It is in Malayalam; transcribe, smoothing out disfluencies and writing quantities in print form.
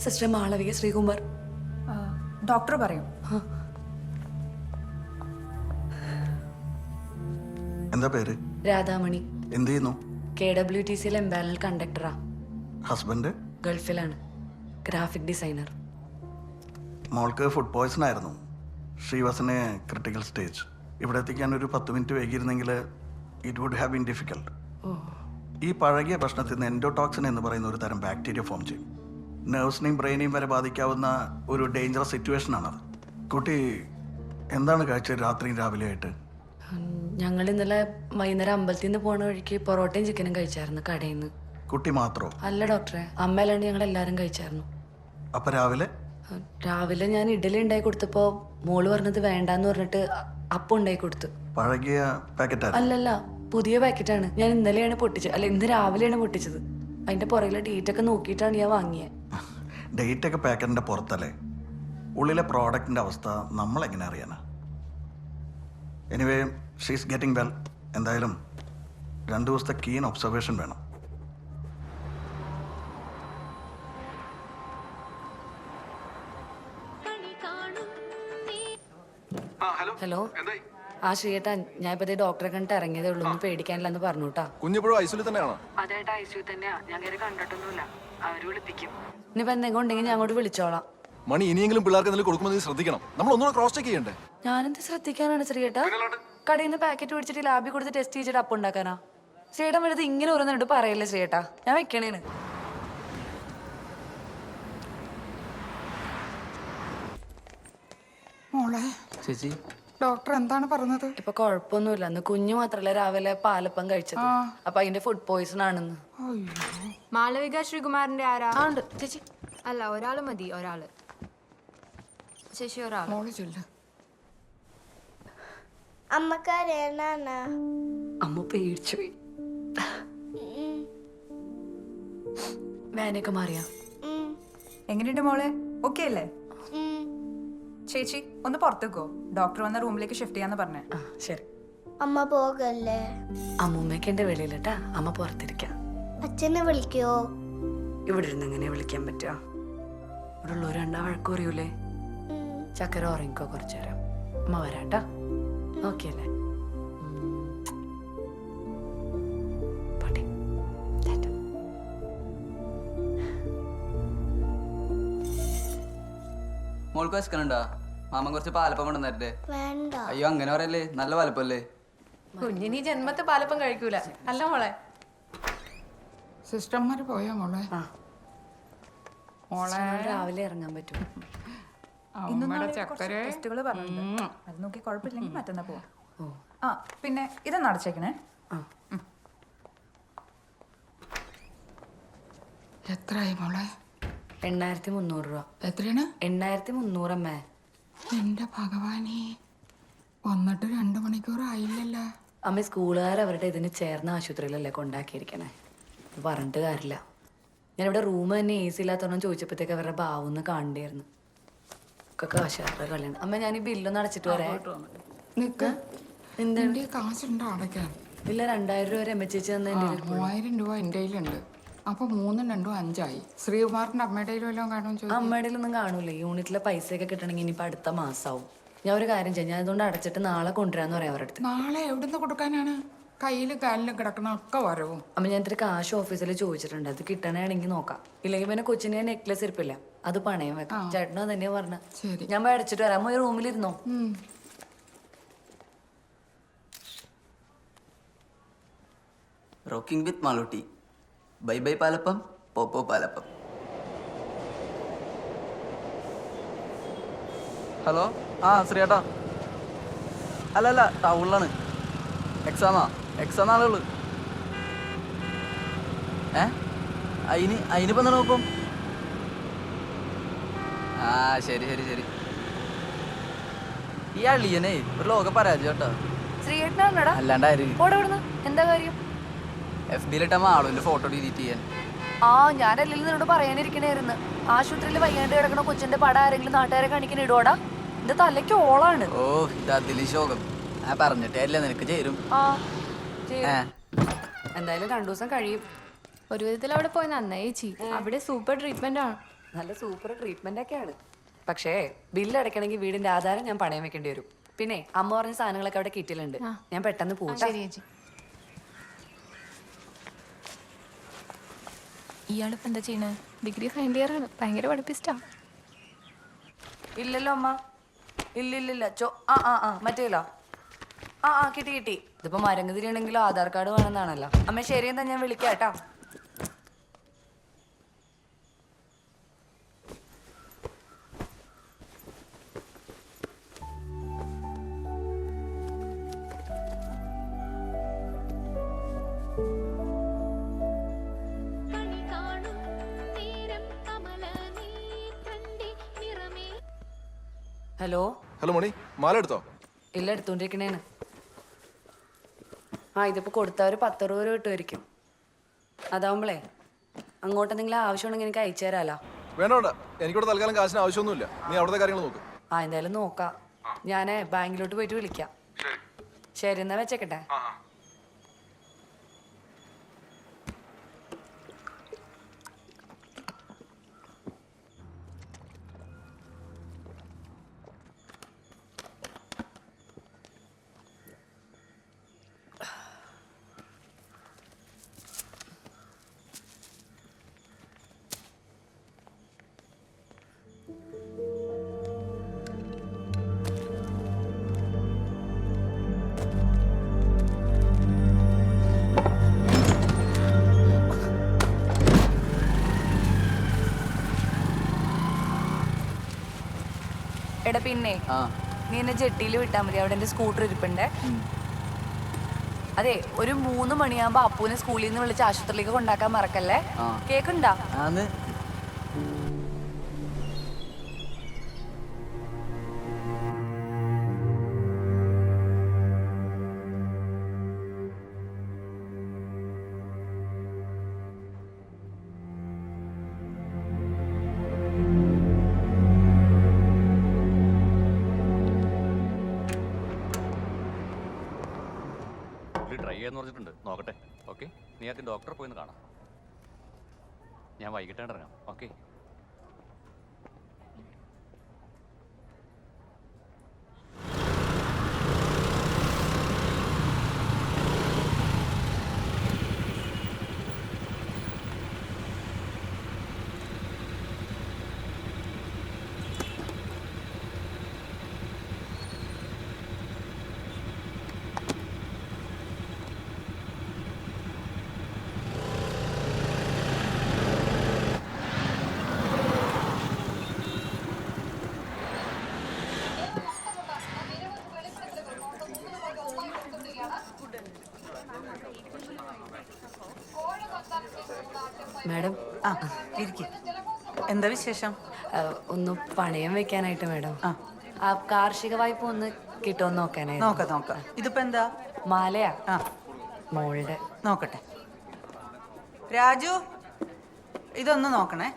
സിസ്റ്റർ മാളവിക ശ്രീകുമാർ. ഡോക്ടർ പറയും. എന്താ പേര്? രാധാമണി. എന്ത് ചെയ്യുന്നു? KWTCയിൽ എംപാനൽ കണ്ടക്ടറാ. ഹസ്ബൻഡ് ഗൾഫിലാണ്, ഗ്രാഫിക് ഡിസൈനർ. മോൾക്ക് ഫുഡ് പോയ്സൺ ആയിരുന്നു. She was in a critical stage. ഇവിടെ എത്തിക്കാൻ ഒരു 10 മിനിറ്റ് വൈകിയിരുന്നെങ്കിൽ it would have been difficult. ഈ പഴകിയ ഭക്ഷണത്തിൽ നിന്ന് എൻഡോടോക്സിൻ എന്ന് പറയുന്ന ഒരു തരം ബാക്ടീരിയ ഫോം ചെയ്യും. നെർവ്സിനെയും ബ്രെയിനെയും വരെ ബാധിക്കാവുന്ന ഒരു ഡേഞ്ചറസ് സിറ്റുവേഷനാണത്. കുട്ടി എന്താണ് കഴിച്ചത് രാത്രിയും രാവിലെ ആയിട്ട്? ഞങ്ങൾ ഇന്നലെ വൈകുന്നേരം അമ്പലത്തിൽ നിന്ന് പോണ വഴിക്ക് പൊറോട്ടയും ചിക്കനും കഴിച്ചായിരുന്നു കടയിൽ നിന്ന്. കുട്ടി മാത്രോ? അല്ല ഡോക്ടറെ, അമ്മ അല്ലാണ്ട് ഞങ്ങൾ എല്ലാവരും കഴിച്ചായിരുന്നു. അപ്പൊ രാവിലെ? രാവിലെ ഞാൻ ഇഡലി ഉണ്ടാക്കി കൊടുത്തപ്പോ മോള് പറഞ്ഞത് വേണ്ടാന്ന് പറഞ്ഞിട്ട് അപ്പം ഉണ്ടാക്കി കൊടുത്തു. പഴകിയ പാക്കറ്റ്? അല്ലല്ല, പുതിയ പാക്കറ്റാണ്. ഞാൻ ഇന്നലെയാണ് പൊട്ടിച്ചത്, അല്ല ഇന്ന് രാവിലെയാണ് പൊട്ടിച്ചത്. അതിന്റെ പുറകിലെ ഡേറ്റ് ഒക്കെ നോക്കിയിട്ടാണ് ഞാൻ വാങ്ങിയത്. ഡേറ്റ് ഒക്കെ പാക്കറ്റിന്റെ പുറത്തല്ലേ? ഉള്ളിലെ പ്രോഡക്റ്റിന്റെ അവസ്ഥ നമ്മൾ എങ്ങനെ അറിയാനാ? Anyway she's getting well. എന്തായാലും 2 ദിവസത്തെ കീൻ ഒബ്സർവേഷൻ വേണം. ഹലോ, ആ ശ്രീയേട്ടാ, ഞാൻ ഇപ്പതേ ഡോക്ടറെ കണ്ടിട്ട് ഇറങ്ങിയതേ ഉള്ളൂ. ഒന്നും പേടിക്കാനില്ലെന്ന് പറഞ്ഞു കേട്ടാ. കുഞ്ഞിപ്പോഴും ഐസിയിൽ തന്നെയാണോ? അതേട്ടാ, ഐസിയു തന്നെയാ. ഞാൻ കയറി കണ്ടിട്ടൊന്നുമില്ല. അവര് വിളിപ്പിക്കും. ഇനിയിപ്പോ എന്തെങ്കിലും ഉണ്ടെങ്കിൽ ഞാൻ അങ്ങോട്ട് വിളിച്ചോളാം. മണി ഇനിയെങ്കിലും പിള്ളേർക്ക് എന്തെങ്കിലും കൊടുക്കുമ്പോൾ നീ ശ്രദ്ധിക്കണം. നമ്മൾ ഒന്നുകൂടെ ക്രോസ് ചെക്ക് ചെയ്യണ്ടേ? ഞാനെന്ത് ശ്രദ്ധിക്കാനാണ് ശ്രീയേട്ടാ? കടയിൽ നിന്ന് പാക്കറ്റ് മേടിച്ചിട്ട് ലാബിൽ കൊടുത്ത് ടെസ്റ്റ് ചെയ്തിട്ട് അപ്പം ഉണ്ടാക്കാനാ? ശ്രീയേട്ടൻ വരുന്നത് ഇങ്ങനെ ഓരോന്നിട്ട് പറയല്ലേ ശ്രീയേട്ടാ, ഞാൻ വെക്കണേന്. മോളെ ചേച്ചി, ഡോക്ടർ എന്താണ് പറഞ്ഞത്? ഇപ്പൊ കുഴപ്പമൊന്നുമില്ല. അന്ന് കുഞ്ഞു മാത്രല്ല രാവിലെ പാലപ്പം കഴിച്ചത്. അപ്പൊ അതിന്റെ ഫുഡ് പോയിസൺ ആണെന്ന്. മാളവിക ശ്രീകുമാറിന്റെ ആരാ? ഉണ്ട് ചേച്ചി. അല്ല, ഒരാള് മതി. ഒരാള് ചേച്ചി, ഒരാള്. മോള് ചൊല്ല്. അമ്മക്കാരേനാണ്? അമ്മ പേടിച്ചുപോയി. വേനൊക്കെ മാറിയാ? എങ്ങനെയുണ്ട് മോളെ? ഓക്കെ അല്ലേ? ചേച്ചി ഒന്ന് പുറത്തേക്കോ, ഡോക്ടർ വന്ന റൂമിലേക്ക് ഷിഫ്റ്റ് ചെയ്യാന്ന് പറഞ്ഞേ. ആ ശരി. അമ്മ പോകല്ലേ? അമ്മൂമ്മയൊക്കെ എന്റെ വെളിയിലട്ടാ, അമ്മ പുറത്തിരിക്കാം. അച്ഛനെ വിളിക്കോ? ഇവിടെ ഇരുന്ന് എങ്ങനെ വിളിക്കാൻ പറ്റുക? ഇവിടെ ഉള്ളവർ 2 വഴക്ക് പറയൂലേ? ചക്കര ഉറങ്ങിക്കോ കുറച്ചു നേരം. അമ്മ വരാട്ടാ. ഓക്കെ അല്ലേ? പോട്ടെ. ടാറ്റാ. മോൾക്ക് വിശക്കണുണ്ടോ? മാമൻ കുറച്ച് പാലപ്പം കൊണ്ടുവന്നേ. വേണ്ട. അയ്യോ, അങ്ങനെ പറയല്ലേ, നല്ല പാലപ്പല്ലേ. കുഞ്ഞിനി ജന്മത്തെ പാലപ്പം കഴിക്കൂല അല്ല മോളെ. സിസ്റ്റർമാര് പോയോ മോളെ? മോളെ രാവിലെ ഇറങ്ങാൻ പറ്റും. അമ്മയുടെ ചക്കര ടെസ്റ്റുകൾ പറഞ്ഞിട്ടുണ്ട്. അത് നോക്കി കുഴപ്പമില്ലെങ്കിൽ മറ്റന്നാ പോവാം. ഓ. ആ പിന്നെ ഇതൊന്ന് അടച്ചേക്കണേ. ആ. എത്രയായി മോളെ? 8300 രൂപ. എത്രയാണ്? 8300 അമ്മേ. എന്റെ ഭഗവാനെ, വന്നിട്ട് 2 മണിക്കൂർ ആയില്ലല്ലോ. അമ്മ സ്കൂളുകാർ അവരുടെ ഇതിന് ചേർന്ന ആശുപത്രിയിലല്ലേ കൊണ്ടാക്കിയിരിക്കണേ. പറഞ്ഞിട്ട് കാര്യമില്ല. ഞാനിവിടെ റൂം തന്നെ AC ഇല്ലാത്തോണം ചോദിച്ചപ്പോഴത്തേക്ക് അവരുടെ ഭാവൊന്ന് കാണണ്ടായിരുന്നു. ഒക്കെ കാശാരുടെ കളിയാണ്. അമ്മ ഞാൻ ഈ ബില്ലൊന്ന് അടച്ചിട്ട് വരാം. നിക്ക്, എന്താണ്? കാശുണ്ടോ അടയ്ക്കാൻ? ഇല്ല, 2000 രൂപ രമ ചേച്ചി തന്നെ എൻ്റെ 3000 രൂപ എൻ്റെ കയ്യിലുണ്ട്. അപ്പൊ 3ഉം 2ഉം 5ആയി. ശ്രീകുമാറിന്റെ അമ്മയുടെ വല്ലതും കാണുമെന്ന് ചോദിച്ചു. അമ്മയുടെ ഒന്നും കാണൂലേ. യൂണിറ്റിലെ പൈസയൊക്കെ കിട്ടണമെങ്കിൽ ഇനിയിപ്പോൾ അടുത്ത മാസമാവും. ഞാൻ ഒരു കാര്യം ചെയ്യാം, ഞാൻ അതുകൊണ്ട് അടച്ചിട്ട് നാളെ കൊണ്ടുവരാന്ന് പറയാം അവരുടെ അടുത്ത്. നാളെ എവിടുന്ന് കൊടുക്കാനാണ്? കയ്യിലും കാലിലും കിടക്കണ ഒക്കെ വരവും. അമ്മ ഞാൻ ഇത്തിരി കാശ് ഓഫീസിൽ ചോദിച്ചിട്ടുണ്ട്. അത് കിട്ടണമെങ്കിൽ നോക്കാം. ഇല്ലെങ്കിൽ പിന്നെ കൊച്ചിന് നെക്ലസ് ഇരിപ്പില്ല, അത് പണയം വെക്കാം. ചേട്ടനോ തന്നെയാ പറഞ്ഞ. ശരി, ഞാൻ പോയി അടച്ചിട്ട് വരാം. അമ്മ ഈ റൂമിലിരുന്നോ? Rocking with Malootty. Bye bye palappam, പോപ്പോ പാലപ്പം. ഹലോ, ആ ശ്രീയേട്ടാ. അല്ല, ടൗണിലാണ്. എക്സാം ആളുള്ളു. അതിനിപ്പോ എന്താണ് നോക്കും? ആ ശരി. ഈ അളിയനെ ഒരു ലോക പരാജയം കേട്ടോ. ശ്രീയേട്ടനാണോടാ? അല്ലാണ്ടാര്? എന്താ കാര്യം? FB-ലിട്ട മാളുവിന്റെ ഫോട്ടോ ഡിലീറ്റ് ചെയ്യാൻ. ആ, ഞാനല്ലെങ്കിൽ നിന്നോട് പറയാനിരിക്കണായിരുന്നു. ആശുപത്രിയിൽ വയ്യാണ്ട് കിടക്കണ കൊച്ചിന്റെ പടം ആരെങ്കിലും നാട്ടുകാരെ കാണിക്കാൻ ഇടുവാടാ? എന്റെ തലയ്ക്ക് ഓളാണ്. ഓ, ഇത് അതില് ശോകം. പറഞ്ഞിട്ടേ അല്ല, നിനക്ക് ചേരും. എന്തായാലും 2 ദിവസം കഴിയും. ഒരു വിധത്തിൽ അവിടെ പോയി നന്നായി ചേച്ചി. അവിടെ സൂപ്പർ ട്രീറ്റ്മെന്റ് ആണ്. നല്ല സൂപ്പർ ട്രീറ്റ്മെന്റ് ഒക്കെയാണ്. പക്ഷേ ബില്ല് അടയ്ക്കണമെങ്കിൽ വീടിന്റെ ആധാരം ഞാൻ പണയം വെക്കേണ്ടി വരും. പിന്നെ അമ്മ പറഞ്ഞ സാധനങ്ങളൊക്കെ അവിടെ കിറ്റിലുണ്ട്. ഞാൻ പെട്ടെന്ന് പോട്ടെ. ശരി ചേച്ചി. ഇയാളിപ്പോ എന്താ ചെയ്യണേ? ഡിഗ്രി ഫൈനൽ ഇയർ ആണ്. ഭയങ്കര പഠിപ്പിസ്റ്റാ. ഇല്ലല്ലോ അമ്മ. ഇല്ലില്ലില്ല മറ്റേലോ കിട്ടി. ഇതിപ്പോ മരങ്ങതിരിയാണെങ്കിലോ ആധാർ കാർഡ് വേണമെന്നാണല്ലോ. അമ്മ ശരിയെന്നാ ഞാൻ വിളിക്കാം കേട്ടോ. ഹലോ. ഹലോ മണി, മാല എടുത്തോ? ഇല്ല, എടുത്തോണ്ടിരിക്കണേണ്. ഇതിപ്പോ കൊടുത്ത ഒരു 10 രൂപ കിട്ടുമായിരിക്കും. അതാവുമ്പളേ അങ്ങോട്ട് എന്തെങ്കിലും ആവശ്യമുണ്ടെങ്കിൽ എനിക്ക് അയച്ചു തരാലോ. വേണ്ട വേണ്ട, എനിക്കിവിടെ തൽക്കാലം കാശിന് ആവശ്യമൊന്നുമില്ല. നീ അവിടുത്തെ കാര്യങ്ങൾ നോക്ക്. എന്തായാലും നോക്കാം. ഞാൻ ബാങ്കിലോട്ട് പോയിട്ട് വിളിക്കാം. ശരി എന്നാ വെച്ചേക്കട്ടെ. എടാ പിന്നെ നീ എന്നെ ജെട്ടിയിൽ വിട്ടാൽ മതി. അവിടെ എൻ്റെ സ്കൂട്ടർ ഇരിപ്പുണ്ടേ. അതെ, ഒരു 3 മണിയാകുമ്പോ അപ്പൂനെ സ്കൂളിൽ നിന്ന് വിളിച്ച് ആശുപത്രിയിലേക്ക് കൊണ്ടാക്കാൻ മറക്കല്ലേ. കേക്കുണ്ടാ? ട്രൈ ചെയ്യാന്ന് പറഞ്ഞിട്ടുണ്ട്, നോക്കട്ടെ. ഓക്കെ, നീ ആദ്യം ഡോക്ടറെ പോയി കാണാം. ഞാൻ വൈകിട്ടാണ് ഇറങ്ങാം. ഓക്കെ. മാഡം. എന്താ വിശേഷം? ഒന്ന് പണയം വെക്കാനായിട്ട് മാഡം. ആ കാർഷിക വായ്പ ഒന്ന് കിട്ടുമെന്ന് നോക്കാനായിട്ട്. നോക്കാം. ഇതിപ്പോ എന്താ? മാലയാ. മോളുടെ. നോക്കട്ടെ. രാജു, ഇതൊന്ന് നോക്കണേ.